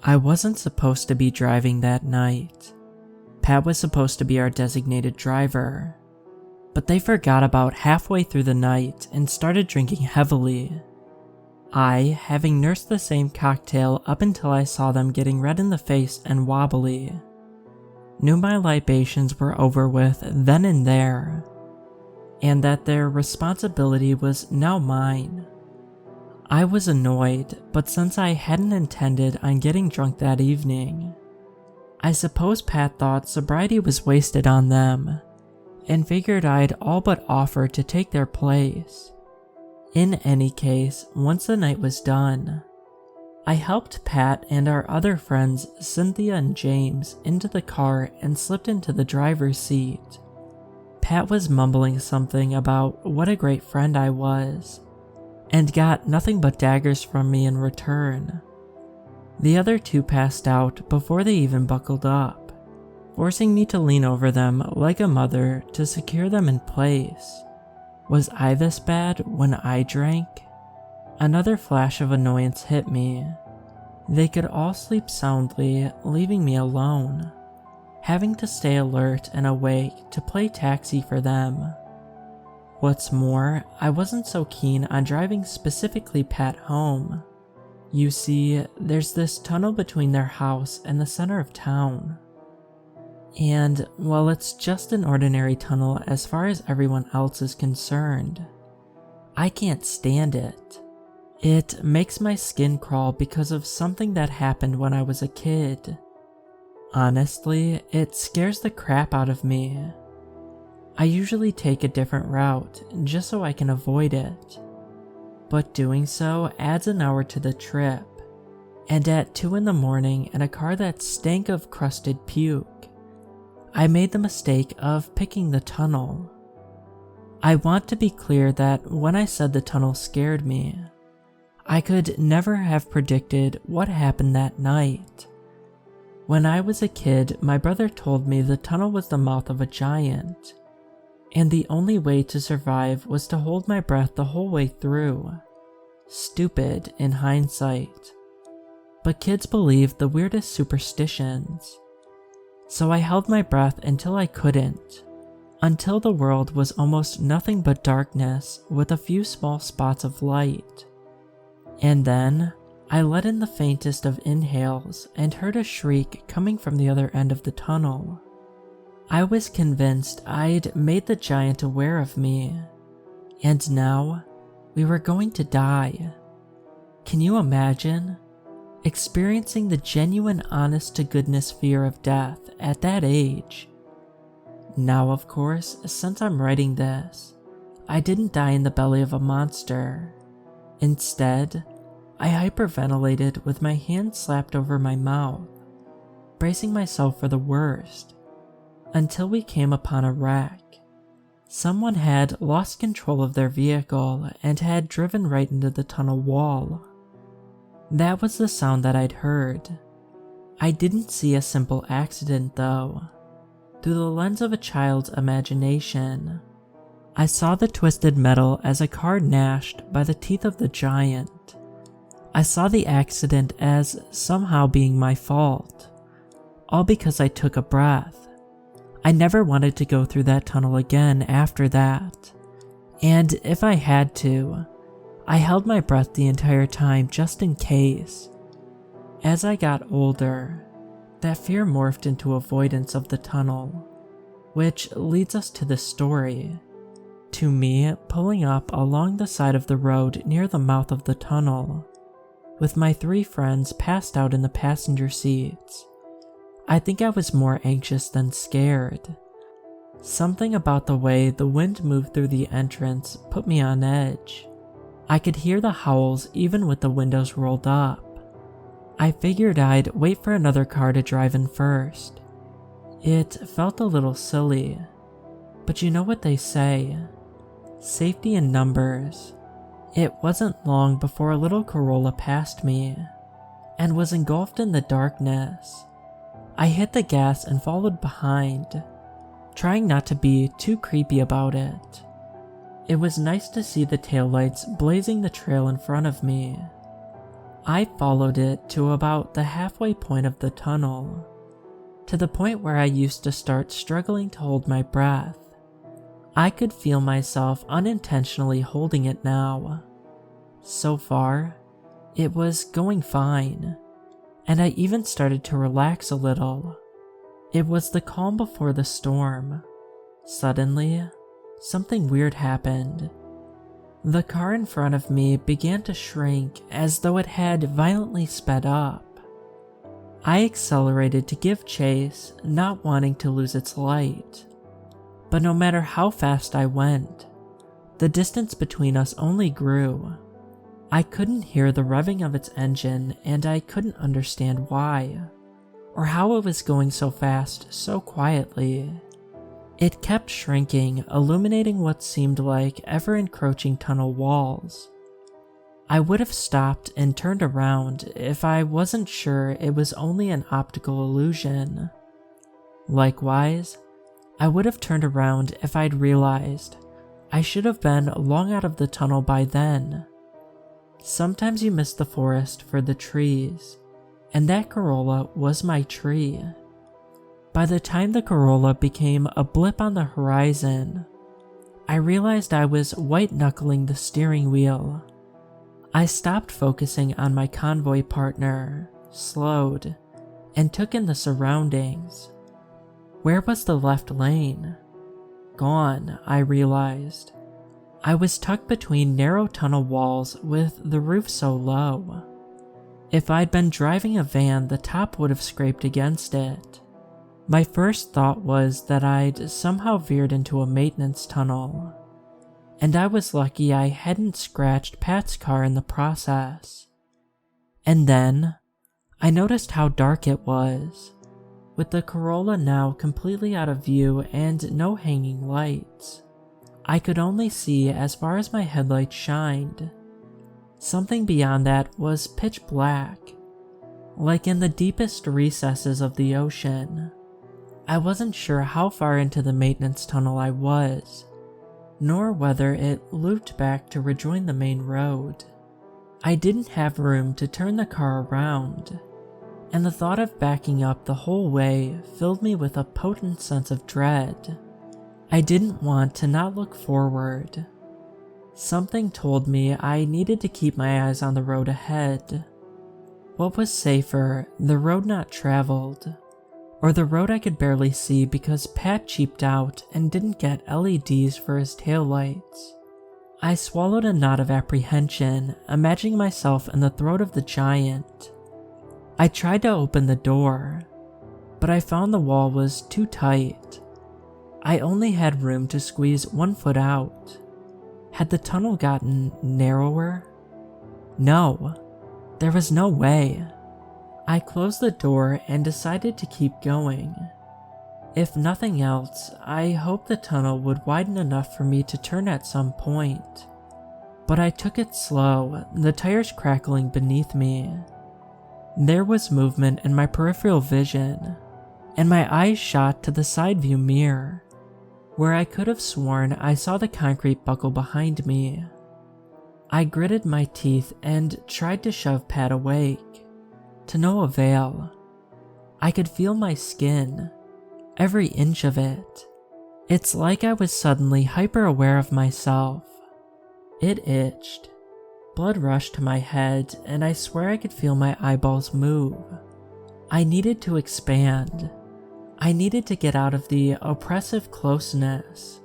I wasn't supposed to be driving that night. Pat was supposed to be our designated driver, but they forgot about halfway through the night and started drinking heavily. I, having nursed the same cocktail up until I saw them getting red in the face and wobbly, knew my libations were over with then and there, and that their responsibility was now mine. I was annoyed, but since I hadn't intended on getting drunk that evening, I suppose Pat thought sobriety was wasted on them, and figured I'd all but offer to take their place. In any case, once the night was done, I helped Pat and our other friends, Cynthia and James, into the car and slipped into the driver's seat. Pat was mumbling something about what a great friend I was, and got nothing but daggers from me in return. The other two passed out before they even buckled up, forcing me to lean over them like a mother to secure them in place. Was I this bad when I drank? Another flash of annoyance hit me. They could all sleep soundly, leaving me alone, having to stay alert and awake to play taxi for them. What's more, I wasn't so keen on driving specifically Pat home. You see, there's this tunnel between their house and the center of town. And, well, it's just an ordinary tunnel as far as everyone else is concerned. I can't stand it. It makes my skin crawl because of something that happened when I was a kid. Honestly, it scares the crap out of me. I usually take a different route just so I can avoid it, but doing so adds an hour to the trip, and at 2 in the morning in a car that stank of crusted puke, I made the mistake of picking the tunnel. I want to be clear that when I said the tunnel scared me, I could never have predicted what happened that night. When I was a kid, my brother told me the tunnel was the mouth of a giant, and the only way to survive was to hold my breath the whole way through. Stupid in hindsight, but kids believe the weirdest superstitions. So I held my breath until I couldn't, until the world was almost nothing but darkness with a few small spots of light. And then, I let in the faintest of inhales and heard a shriek coming from the other end of the tunnel. I was convinced I'd made the giant aware of me, and now we were going to die. Can you imagine experiencing the genuine honest-to-goodness fear of death at that age? Now, of course, since I'm writing this, I didn't die in the belly of a monster. Instead, I hyperventilated with my hand slapped over my mouth, bracing myself for the worst, until we came upon a wreck. Someone had lost control of their vehicle and had driven right into the tunnel wall. That was the sound that I'd heard. I didn't see a simple accident though. Through the lens of a child's imagination, I saw the twisted metal as a car gnashed by the teeth of the giant. I saw the accident as somehow being my fault, all because I took a breath. I never wanted to go through that tunnel again after that, and if I had to, I held my breath the entire time just in case. As I got older, that fear morphed into avoidance of the tunnel, which leads us to this story. To me, pulling up along the side of the road near the mouth of the tunnel, with my 3 friends passed out in the passenger seats. I think I was more anxious than scared. Something about the way the wind moved through the entrance put me on edge. I could hear the howls even with the windows rolled up. I figured I'd wait for another car to drive in first. It felt a little silly, but you know what they say, safety in numbers. It wasn't long before a little Corolla passed me, and was engulfed in the darkness. I hit the gas and followed behind, trying not to be too creepy about it. It was nice to see the taillights blazing the trail in front of me. I followed it to about the halfway point of the tunnel, to the point where I used to start struggling to hold my breath. I could feel myself unintentionally holding it now. So far, it was going fine, and I even started to relax a little. It was the calm before the storm. Suddenly, something weird happened. The car in front of me began to shrink as though it had violently sped up. I accelerated to give chase, not wanting to lose its light. But no matter how fast I went, the distance between us only grew. I couldn't hear the revving of its engine, and I couldn't understand why, or how it was going so fast so quietly. It kept shrinking, illuminating what seemed like ever-encroaching tunnel walls. I would have stopped and turned around if I wasn't sure it was only an optical illusion. Likewise, I would have turned around if I'd realized I should have been long out of the tunnel by then. Sometimes you miss the forest for the trees, and that Corolla was my tree. By the time the Corolla became a blip on the horizon, I realized I was white-knuckling the steering wheel. I stopped focusing on my convoy partner, slowed, and took in the surroundings. Where was the left lane? Gone, I realized. I was tucked between narrow tunnel walls with the roof so low. If I'd been driving a van, the top would have scraped against it. My first thought was that I'd somehow veered into a maintenance tunnel, and I was lucky I hadn't scratched Pat's car in the process. And then, I noticed how dark it was, with the Corolla now completely out of view and no hanging lights. I could only see as far as my headlights shined. Something beyond that was pitch black, like in the deepest recesses of the ocean. I wasn't sure how far into the maintenance tunnel I was, nor whether it looped back to rejoin the main road. I didn't have room to turn the car around, and the thought of backing up the whole way filled me with a potent sense of dread. I didn't want to not look forward. Something told me I needed to keep my eyes on the road ahead. What was safer, the road not traveled, or the road I could barely see because Pat cheaped out and didn't get LEDs for his taillights? I swallowed a knot of apprehension, imagining myself in the throat of the giant. I tried to open the door, but I found the wall was too tight. I only had room to squeeze 1 foot out. Had the tunnel gotten narrower? No, there was no way. I closed the door and decided to keep going. If nothing else, I hoped the tunnel would widen enough for me to turn at some point. But I took it slow, the tires crackling beneath me. There was movement in my peripheral vision, and my eyes shot to the side view mirror, where I could have sworn I saw the concrete buckle behind me. I gritted my teeth and tried to shove Pat awake. To no avail. I could feel my skin, every inch of it. It's like I was suddenly hyper-aware of myself. It itched. Blood rushed to my head, and I swear I could feel my eyeballs move. I needed to expand. I needed to get out of the oppressive closeness.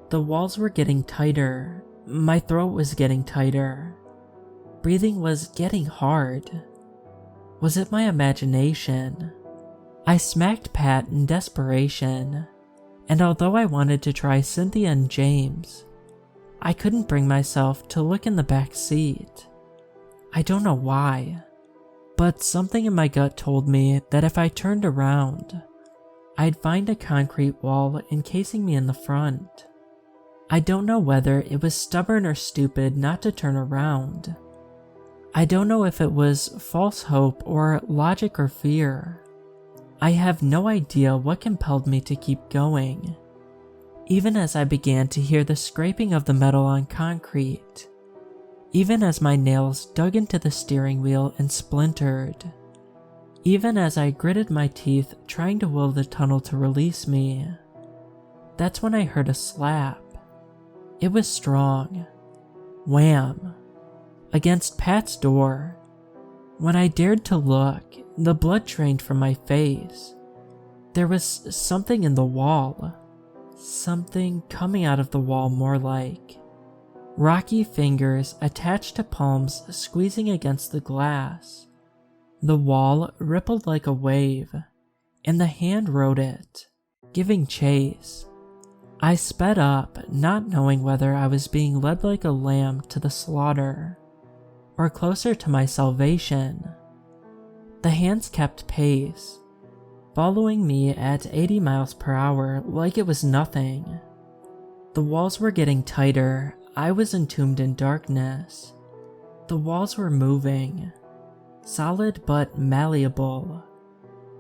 The walls were getting tighter. My throat was getting tighter. Breathing was getting hard. Was it my imagination? I smacked Pat in desperation, and although I wanted to try Cynthia and James, I couldn't bring myself to look in the back seat. I don't know why, but something in my gut told me that if I turned around, I'd find a concrete wall encasing me in the front. I don't know whether it was stubborn or stupid not to turn around. I don't know if it was false hope or logic or fear. I have no idea what compelled me to keep going, even as I began to hear the scraping of the metal on concrete. even as my nails dug into the steering wheel and splintered. Even as I gritted my teeth trying to will the tunnel to release me. That's when I heard a slap. It was strong. Wham! Against Pat's door. When I dared to look, the blood drained from my face. There was something in the wall. Something coming out of the wall, more like. Rocky fingers attached to palms squeezing against the glass. The wall rippled like a wave, and the hand rode it, giving chase. I sped up, not knowing whether I was being led like a lamb to the slaughter, or closer to my salvation. The hands kept pace, following me at 80 miles per hour like it was nothing. The walls were getting tighter. I was entombed in darkness. The walls were moving, solid but malleable,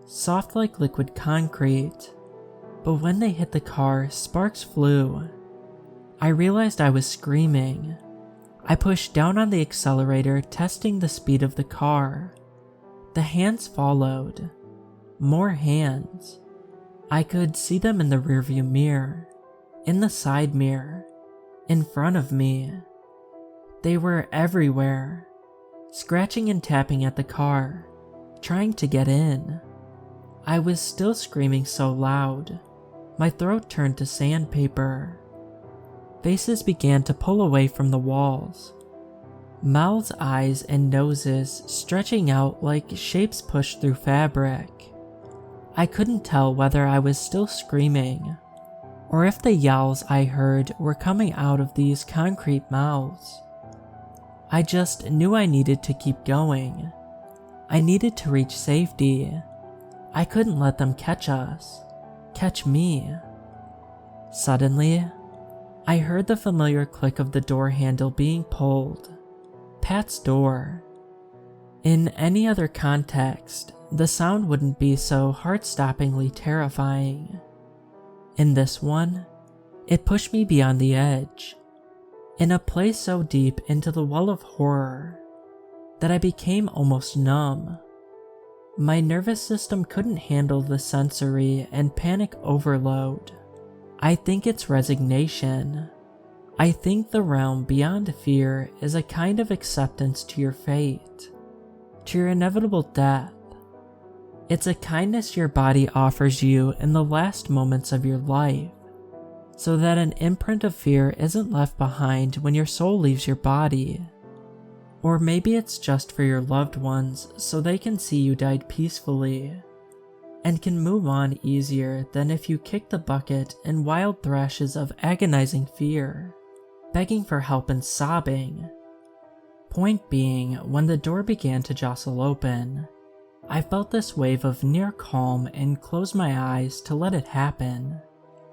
soft like liquid concrete. But when they hit the car, sparks flew. I realized I was screaming. I pushed down on the accelerator, testing the speed of the car. The hands followed. More hands. I could see them in the rearview mirror, in the side mirror, in front of me. They were everywhere, scratching and tapping at the car, trying to get in. I was still screaming so loud. My throat turned to sandpaper. Faces began to pull away from the walls. Mouths, eyes, and noses stretching out like shapes pushed through fabric. I couldn't tell whether I was still screaming, or if the yowls I heard were coming out of these concrete mouths. I just knew I needed to keep going. I needed to reach safety. I couldn't let them catch us. Catch me. Suddenly, I heard the familiar click of the door handle being pulled. Pat's door. In any other context, the sound wouldn't be so heart-stoppingly terrifying. In this one, it pushed me beyond the edge, in a place so deep into the well of horror that I became almost numb. My nervous system couldn't handle the sensory and panic overload. I think it's resignation. I think the realm beyond fear is a kind of acceptance to your fate, to your inevitable death. It's a kindness your body offers you in the last moments of your life, so that an imprint of fear isn't left behind when your soul leaves your body. Or maybe it's just for your loved ones so they can see you died peacefully, and can move on easier than if you kick the bucket in wild thrashes of agonizing fear, begging for help and sobbing. Point being, when the door began to jostle open, I felt this wave of near calm and closed my eyes to let it happen.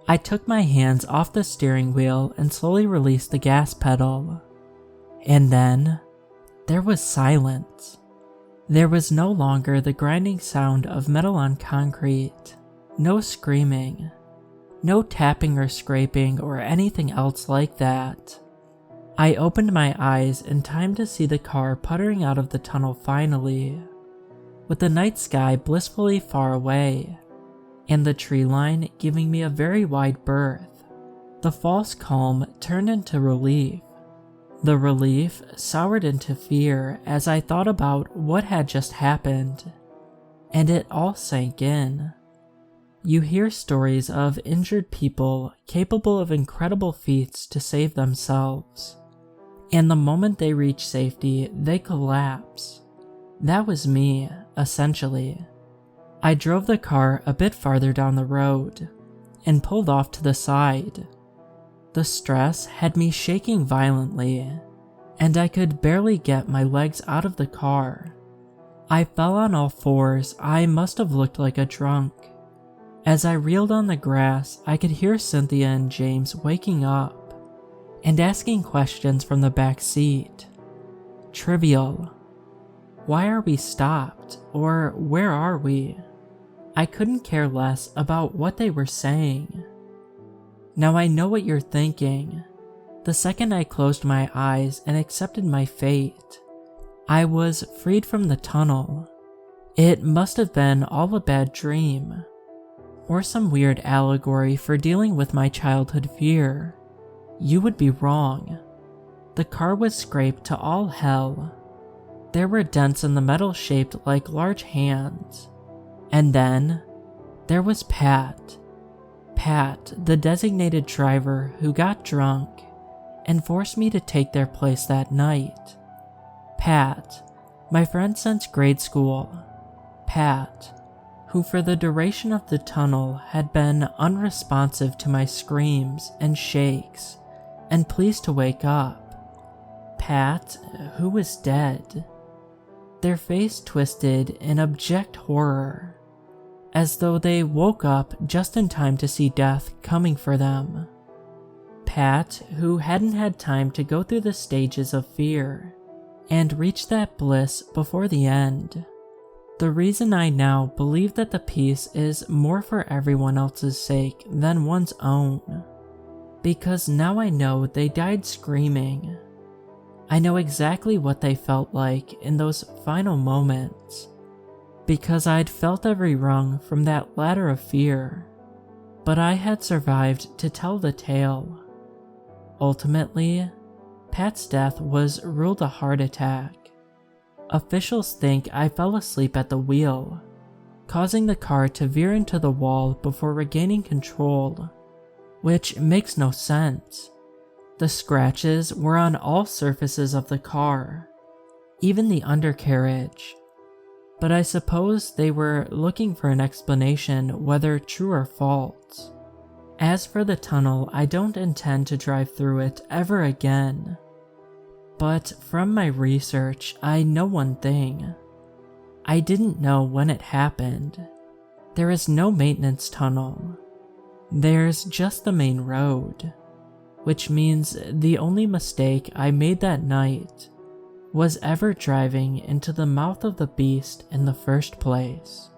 I took my hands off the steering wheel and slowly released the gas pedal. And then, there was silence. There was no longer the grinding sound of metal on concrete, no screaming, no tapping or scraping or anything else like that. I opened my eyes in time to see the car puttering out of the tunnel finally, with the night sky blissfully far away, and the tree line giving me a very wide berth. The false calm turned into relief. The relief soured into fear as I thought about what had just happened, and it all sank in. You hear stories of injured people capable of incredible feats to save themselves, and the moment they reach safety, they collapse. That was me, essentially. I drove the car a bit farther down the road, and pulled off to the side. The stress had me shaking violently, and I could barely get my legs out of the car. I fell on all fours. I must have looked like a drunk. As I reeled on the grass, I could hear Cynthia and James waking up and asking questions from the back seat. Trivial. Why are we stopped? Or where are we? I couldn't care less about what they were saying. Now I know what you're thinking. The second I closed my eyes and accepted my fate, I was freed from the tunnel. It must have been all a bad dream, or some weird allegory for dealing with my childhood fear. You would be wrong. The car was scraped to all hell. There were dents in the metal shaped like large hands. And then, there was Pat. Pat, the designated driver who got drunk and forced me to take their place that night. Pat, my friend since grade school. Pat, who for the duration of the tunnel had been unresponsive to my screams and shakes and pleas to wake up. Pat, who was dead. Their face twisted in abject horror, as though they woke up just in time to see death coming for them. Pat, who hadn't had time to go through the stages of fear and reach that bliss before the end. The reason I now believe that the piece is more for everyone else's sake than one's own. Because now I know they died screaming. I know exactly what they felt like in those final moments. Because I'd felt every rung from that ladder of fear. But I had survived to tell the tale. Ultimately, Pat's death was ruled a heart attack. Officials think I fell asleep at the wheel, causing the car to veer into the wall before regaining control, which makes no sense. The scratches were on all surfaces of the car, even the undercarriage. But I suppose they were looking for an explanation, whether true or false. As for the tunnel, I don't intend to drive through it ever again. But from my research, I know one thing. I didn't know when it happened. There is no maintenance tunnel. There's just the main road, which means the only mistake I made that night was ever driving into the mouth of the beast in the first place.